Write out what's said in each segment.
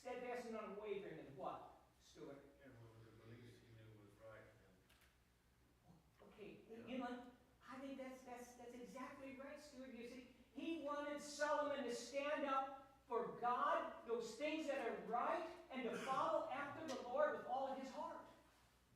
Steadfast and unwavering in what, Stuart? And what the beliefs he knew was right. Okay, you know, I think that's exactly right, Stuart. You see, he wanted Solomon to stand up for God, those things that are right, and to follow after the Lord with all of his heart.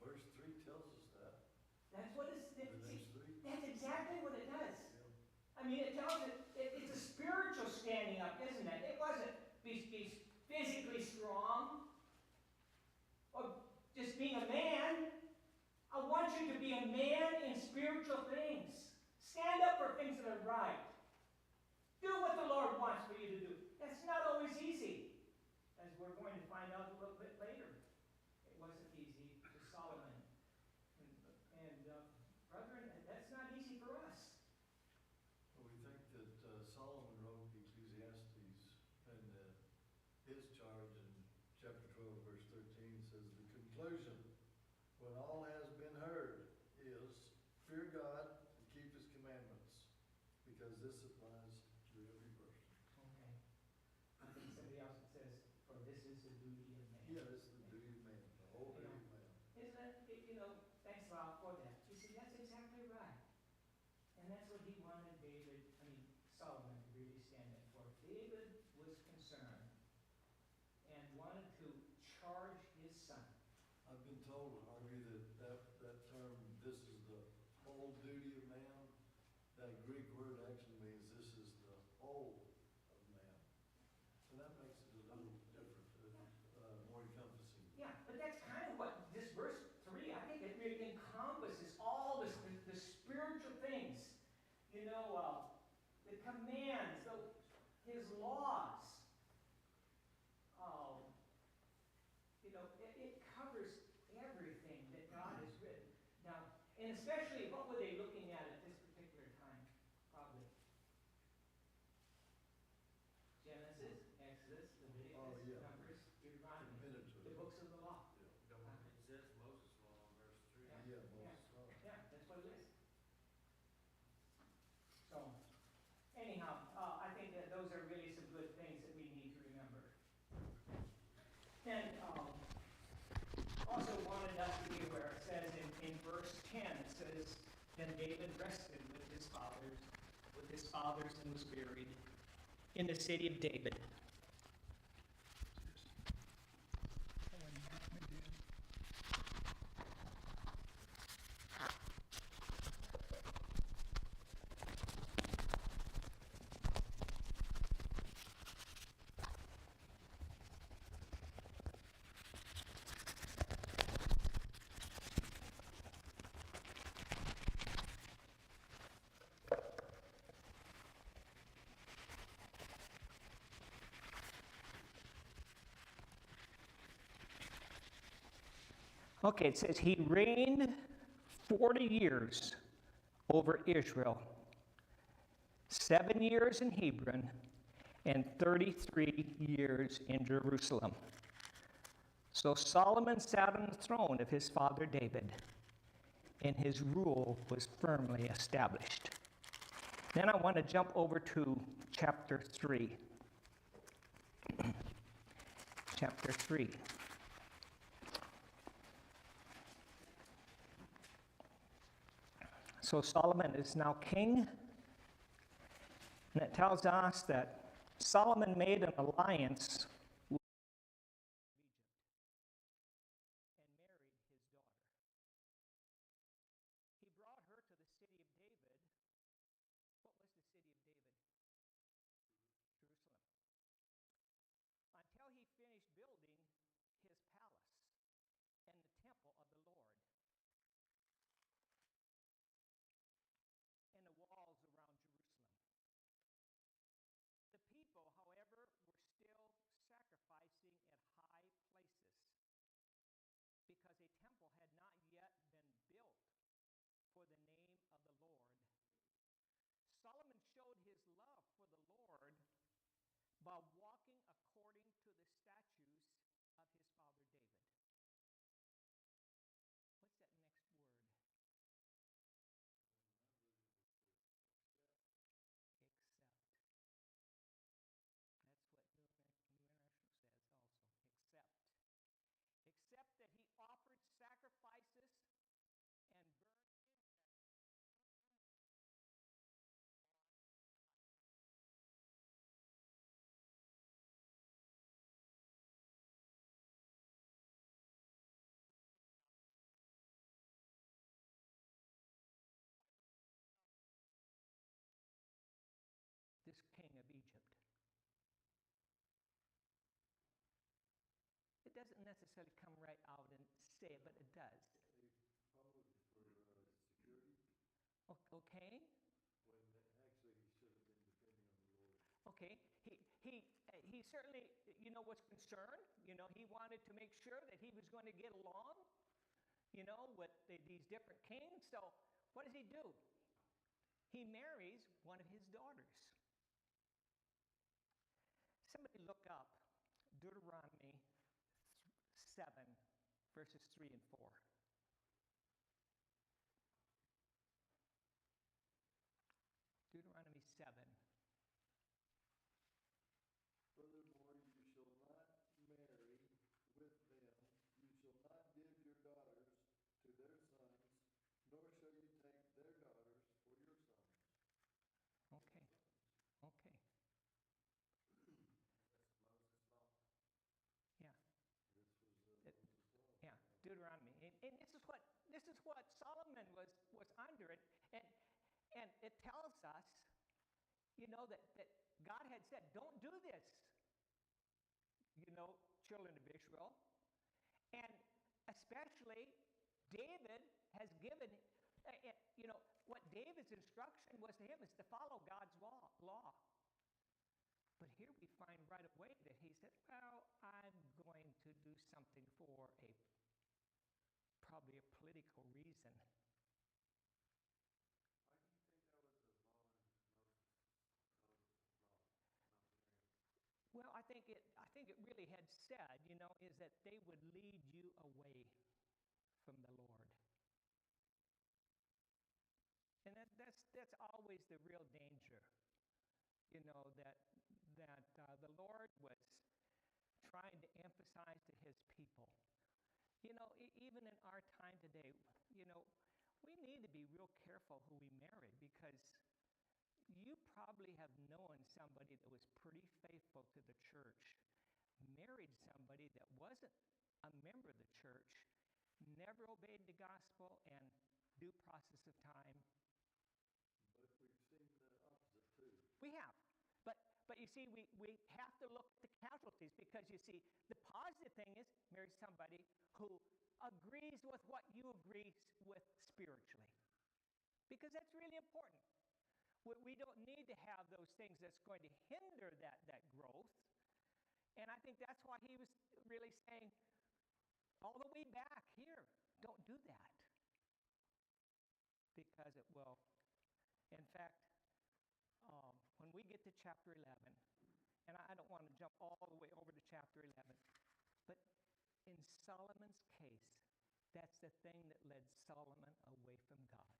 Verse 3 tells us that. That's what it's. Verse 3. That's exactly what it does. Yeah. I mean, it tells it's a spiritual standing up, isn't it? It wasn't be physically strong or just being a man. I want you to be a man in spiritual things. Stand up for things that are right. Do what the Lord wants for you to do. That's not always easy, as we're going to find out a little bit later. It wasn't easy for Solomon. And brethren, that's not easy for us. Well, we think that Solomon wrote Ecclesiastes, and his charge in chapter 12, verse 13 says, the conclusion, when all has been heard, is fear God and keep his commandments, because this applies to every person. Okay. I think somebody else that says, for this is the duty of man. Yeah, this is the duty of man, the whole duty of man. Isn't it, thanks a lot for that. You see, that's exactly right. And that's what he wanted Solomon to really stand up for. David was concerned and wanted to charge his son. I've been told, argue that term, this is the whole duty of man, that Greek word actually means this is the whole of man. So that makes it a little different, more encompassing. Yeah, but that's kind of what this verse 3, I think it really encompasses all the spiritual things. The commands, his laws. It covers everything that God has written. Now, and especially, what were they looking at this particular time? Probably Genesis, Exodus, Leviticus, Numbers, Deuteronomy, the books of the law. It says Moses' law in verse 3. Yeah, Moses' law. Yeah, that's what it is. So, anyhow, I think that those are really some good things that we need to remember. And also wanted us to be aware, it says in verse 10, it says, then David rested with his fathers and was buried in the city of David. Okay, it says he reigned 40 years over Israel, 7 years in Hebron, and 33 years in Jerusalem. So Solomon sat on the throne of his father David, and his rule was firmly established. Then I want to jump over to chapter 3. Chapter 3. So Solomon is now king, and it tells us that Solomon made an alliance with Egypt and married his daughter. He brought her to the city of David. What was the city of David? Jerusalem. Until he finished building his palace and the temple of the Lord, and the walls around Jerusalem. The people, however, were still necessarily come right out and say it, but it does. He posed for security Okay? when actually he should have been depending on the Lord. Okay, he certainly, was concerned. He wanted to make sure that he was going to get along, with these different kings. So what does he do? He marries one of his daughters. Somebody look up Deuteronomy 7, verses 3 and 4. Deuteronomy 7. Furthermore, you shall not marry with them. You shall not give your daughters to their sons, nor shall you take their daughters for your sons. Okay, okay, That's Moses' law. yeah. This was It- Moses' law. Yeah, Deuteronomy. And this is what Solomon was under it. And it tells us, that God had said, don't do this, children of Israel. And especially David has given, what David's instruction was to him is to follow God's law. But here we find right away that he said, well, I'm going to do something for probably a political reason. Why do you think that was the law in Moses' law? Well, I think it really had said, is that they would lead you away from the Lord. And that's always the real danger, that the Lord was trying to emphasize to his people. Even in our time today, we need to be real careful who we marry, because you probably have known somebody that was pretty faithful to the church, married somebody that wasn't a member of the church, never obeyed the gospel, and due process of time. But we've seen the opposite too. We have. But you see, we have to look at the casualties, because you see, the positive thing is marry somebody who agrees with what you agree with spiritually, because that's really important. We don't need to have those things that's going to hinder that growth. And I think that's why he was really saying, all the way back here, don't do that, because it will. In fact, when we get to chapter 11, and I don't want to jump all the way over to chapter 11, but in Solomon's case, that's the thing that led Solomon away from God.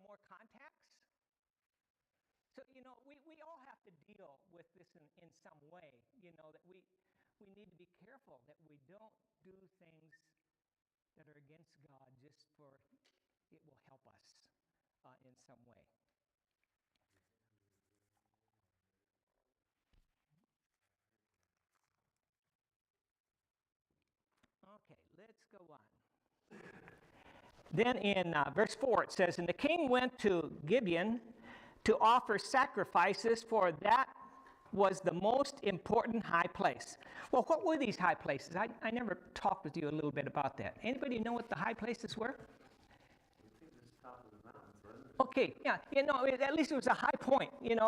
More contacts. So, we all have to deal with this in some way, that we need to be careful that we don't do things that are against God just for it will help us in some way. Okay, let's go on. Then in verse 4 it says, and the king went to Gibeon to offer sacrifices, for that was the most important high place. Well, what were these high places? I never talked with you a little bit about that. Anybody know what the high places were? I think it's top of the mountains, wasn't it? Okay, yeah, at least it was a high point, in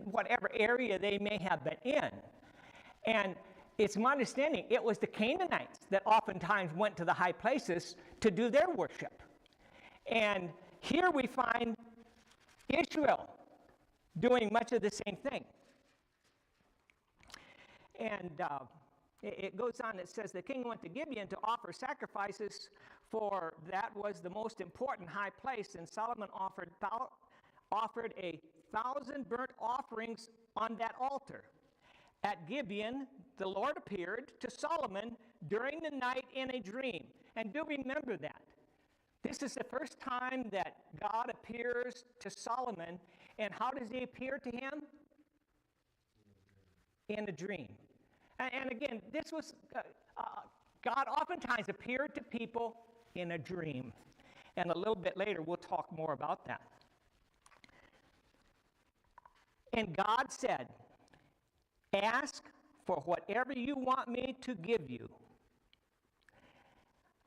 whatever area they may have been in. And it's my understanding it was the Canaanites that oftentimes went to the high places to do their worship. And here we find Israel doing much of the same thing. And it goes on, it says, the king went to Gibeon to offer sacrifices, for that was the most important high place, and Solomon offered 1,000 burnt offerings on that altar. At Gibeon, the Lord appeared to Solomon during the night in a dream. And do remember that. This is the first time that God appears to Solomon. And how does he appear to him? In a dream. And again, this was, God oftentimes appeared to people in a dream. And a little bit later, we'll talk more about that. And God said, ask for whatever you want me to give you.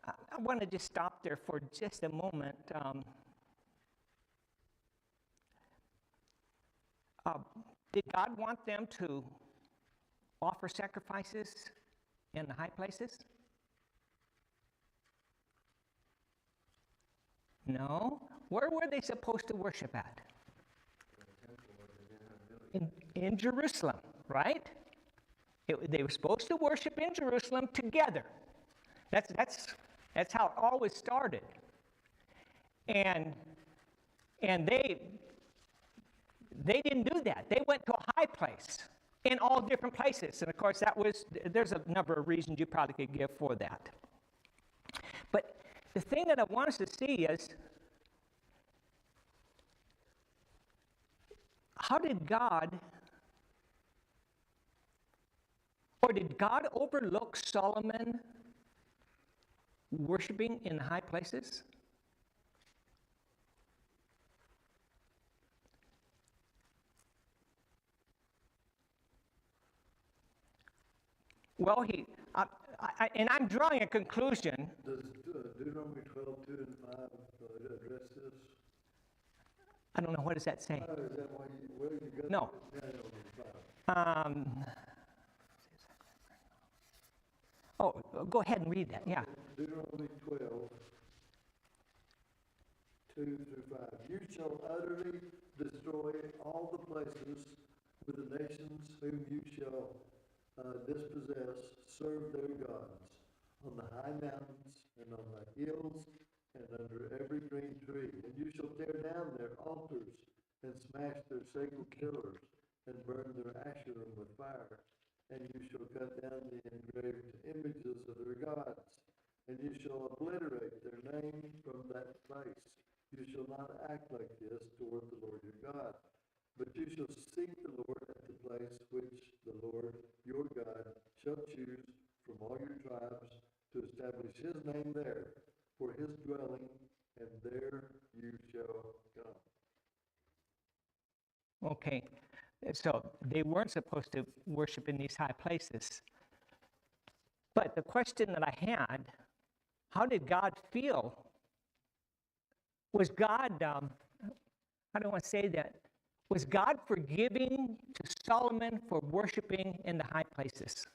I want to just stop there for just a moment. Did God want them to offer sacrifices in the high places? No. Where were they supposed to worship at? In Jerusalem, right? They were supposed to worship in Jerusalem together. That's how it always started. And they didn't do that. They went to a high place in all different places. And of course, there's a number of reasons you probably could give for that. But the thing that I want us to see is, how did God overlook Solomon worshiping in high places? Well, I'm drawing a conclusion. Does Deuteronomy 12:2 and 5 address this? I don't know, what does that say? Is that where you got No. Go ahead and read that, yeah. Deuteronomy 12, 2 through 5. You shall utterly destroy all the places with the nations whom you shall dispossess, serve their gods, on the high mountains and on the hills and under every green tree. And you shall tear down their altars and smash their sacred pillars and burn their Asherim with fire. And you shall cut down the engraved images of their gods, and you shall obliterate their name from that place. You shall not act like this toward the Lord your God, but you shall seek the Lord at the place which the Lord your God shall choose from all your tribes to establish his name there for his dwelling, and there you shall come. Okay. So they weren't supposed to worship in these high places. But the question that I had, how did God feel? Was God, how do I want to say that? Was God forgiving to Solomon for worshiping in the high places?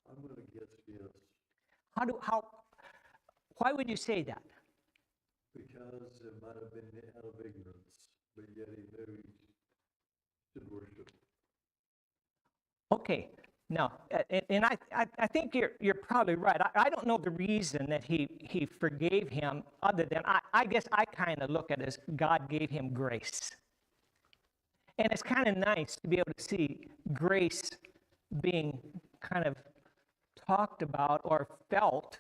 I'm going to guess yes. Why would you say that? Because it might have been out of ignorance, but yet he knew he should worship. Okay, now, and I think you're probably right. I don't know the reason that he forgave him, other than I guess I kind of look at it as God gave him grace. And it's kind of nice to be able to see grace being kind of talked about or felt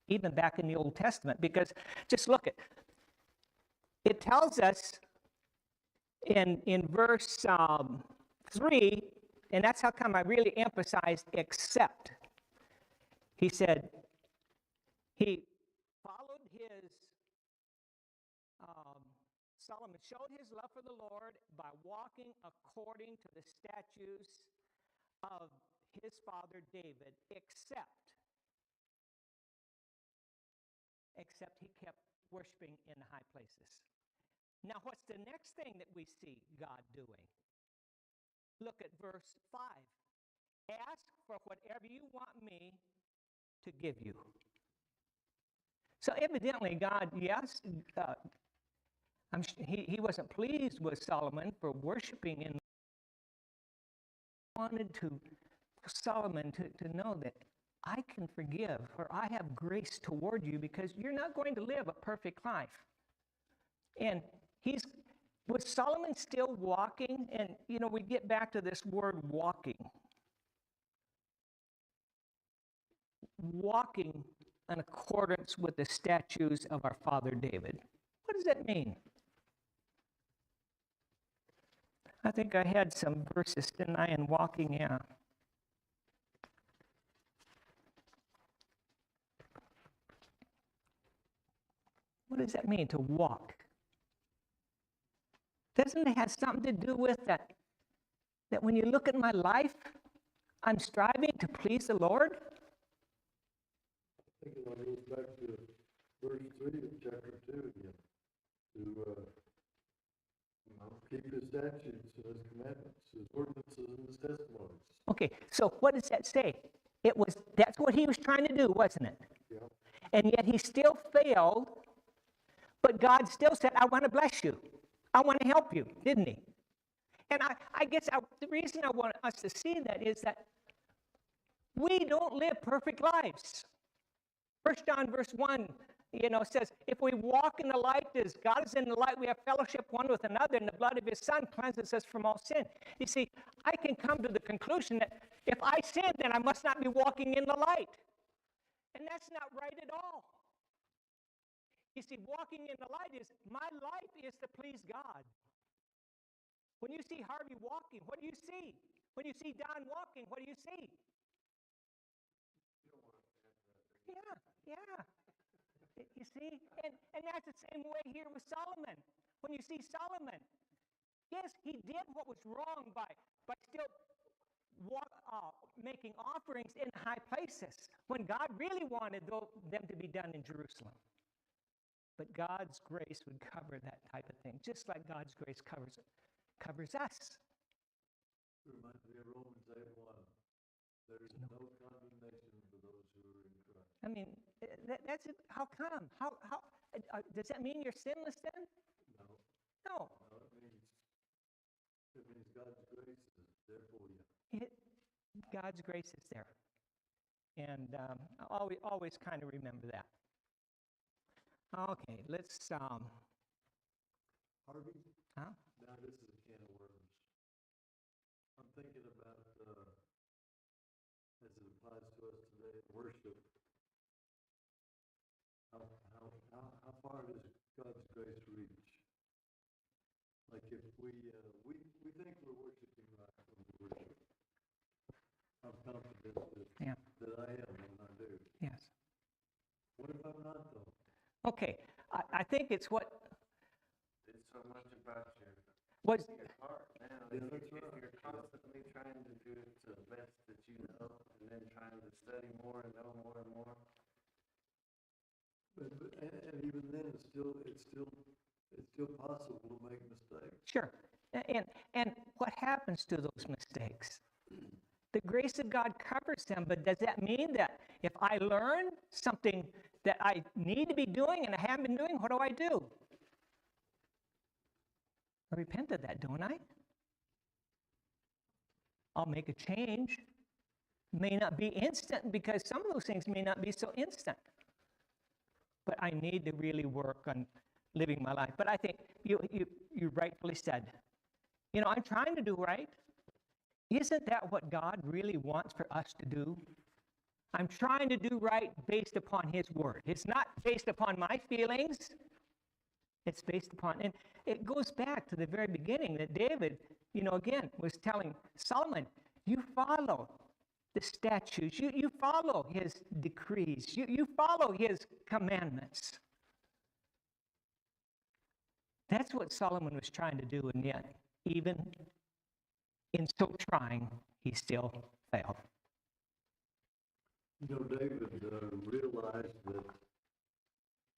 even back in the Old Testament, because just look at it tells us in verse 3, and that's how come I really emphasized except. He said he followed his Solomon showed his love for the Lord by walking according to the statutes of his father David, except he kept worshiping in the high places. Now, what's the next thing that we see God doing? Look at verse 5. Ask for whatever you want me to give you. So evidently God, yes, he wasn't pleased with Solomon for worshiping, and wanted Solomon to know that I can forgive, or I have grace toward you, because you're not going to live a perfect life. And was Solomon still walking? And, we get back to this word walking. Walking in accordance with the statutes of our father David. What does that mean? I think I had some verses, didn't I, in walking, yeah. What does that mean, to walk? Doesn't it have something to do with that when you look at my life, I'm striving to please the Lord? I think it all goes back to verse 3 of chapter 2 again. To keep his statutes and his commandments, his ordinances and his testimonies. Okay, so what does that say? That's what he was trying to do, wasn't it? Yeah. And yet he still failed, but God still said, I want to bless you. I want to help you, didn't he? And I guess the reason I want us to see that is that we don't live perfect lives. 1 John verse 1, says, if we walk in the light as God is in the light, we have fellowship one with another, and the blood of his Son cleanses us from all sin. You see, I can come to the conclusion that if I sin, then I must not be walking in the light. And that's not right at all. You see, walking in the light is, my life is to please God. When you see Harvey walking, what do you see? When you see Don walking, what do you see? Yeah. You see? And that's the same way here with Solomon. When you see Solomon, yes, he did what was wrong by still making offerings in high places when God really wanted them to be done in Jerusalem. But God's grace would cover that type of thing, just like God's grace covers us. It reminds me of Romans 8:1. There is no condemnation for those who are in Christ. I mean, that's it. How come? How does that mean you're sinless then? No. No, it means God's grace is there for you. God's grace is there. And always kind of remember that. Okay, let's, Harvey? Huh? Now this is a can of worms. I'm thinking about, as it applies to us today, worship. How far does God's grace reach? Like if we think we're worshiping right when we worship. I'm confident that I am when I do. Yes. What if I'm not, though? Okay, I think it's what It's so much about your heart now. Yeah, If that's you're right. constantly trying to do it to the best that you know, and then trying to study more and know more and more. And even then, it's still possible to make mistakes. Sure. And what happens to those mistakes? The grace of God covers them, but does that mean that if I learn something that I need to be doing and I haven't been doing, what do? I repent of that, don't I? I'll make a change. May not be instant, because some of those things may not be so instant. But I need to really work on living my life. But I think you rightfully said, I'm trying to do right. Isn't that what God really wants for us to do? I'm trying to do right based upon his word. It's not based upon my feelings. It's based upon, and it goes back to the very beginning that David, again, was telling Solomon, you follow the statutes, you follow his decrees, you follow his commandments. That's what Solomon was trying to do, and yet, even in so trying, he still failed. You know, David realized that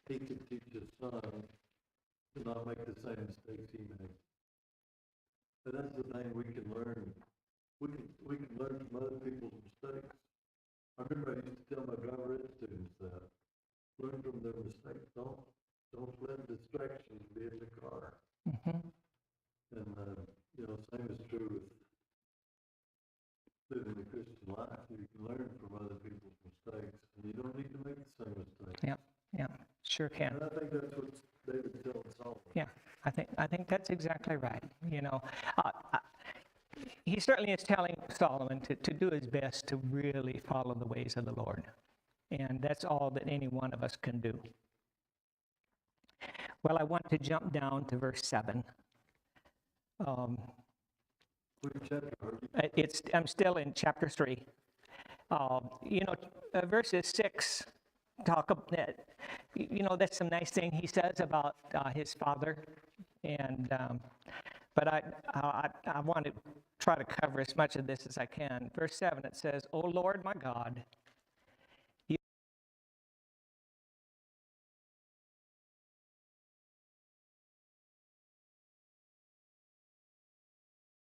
he could teach his son to not make the same mistakes he made. And that's the thing we can learn. We can learn from other people's mistakes. I remember I used to tell my driver ed students that. Learn from their mistakes. Don't let distractions be in the car. Mm-hmm. And you know, same is true with living the Christian life. You can learn from other people's mistakes, and you don't need to make the same mistakes. Yeah, sure can. And I think that's what David's telling Solomon. Yeah, I think that's exactly right. You know, he certainly is telling Solomon to do his best to really follow the ways of the Lord. And that's all that any one of us can do. Well, I want to jump down to verse 7. Which chapter are you? I'm still in chapter 3. You know, verses 6 talk about, you know, that's some nice thing he says about his father. And but I want to try to cover as much of this as I can. Verse 7, it says, "O Lord my God,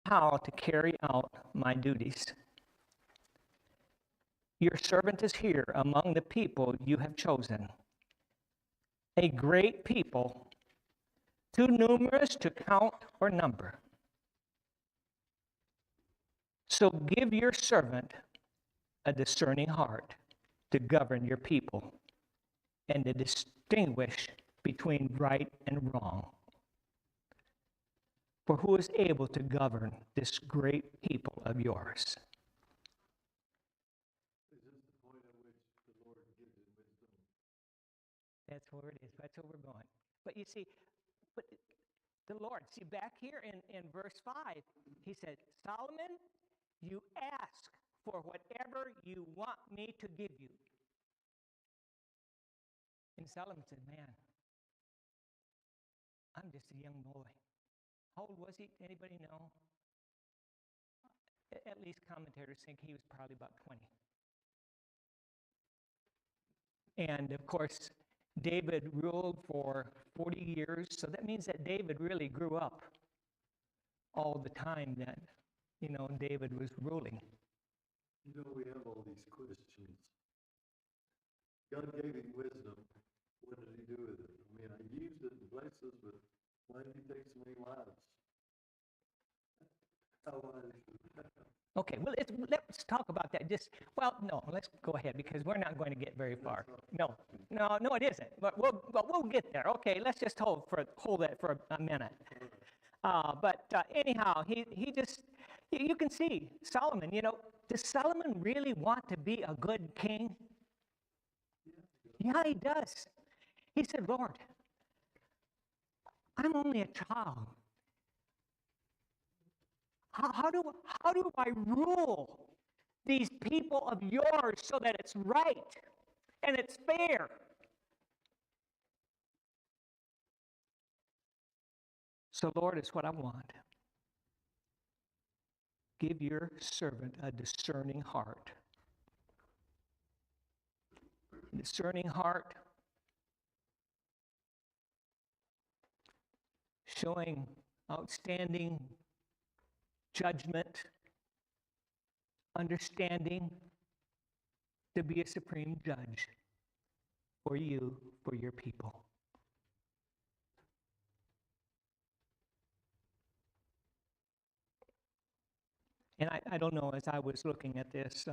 how to carry out my duties. Your servant is here among the people you have chosen, a great people, too numerous to count or number. So give your servant a discerning heart to govern your people and to distinguish between right and wrong. For who is able to govern this great people of yours?" Is this the point at which the Lord gives him wisdom? That's where it is. That's where we're going. But you see, but the Lord, see back here in verse 5, he said, "Solomon, you ask for whatever you want me to give you." And Solomon said, "Man, I'm just a young boy." How old was he? Anybody know? At least commentators think he was probably about 20. And of course, David ruled for 40 years, so that means that David really grew up all the time that, you know, David was ruling. You know, we have all these questions. God gave him wisdom. What did he do with it? I mean, I used it in places, but why did he take so many lives? How wise is that? Okay, well, let's talk about that. No, let's go ahead because we're not going to get very far. No, it isn't. But we'll get there. Okay, let's just hold that for a minute. But anyhow, he just, you can see Solomon. You know, does Solomon really want to be a good king? Yeah, he does. He said, "Lord, I'm only a child. How do I rule these people of yours so that it's right and it's fair?" So, Lord, it's what I want. Give your servant a discerning heart. A discerning heart, showing outstanding judgment, understanding, to be a supreme judge for you, for your people. And I don't know, as I was looking at this,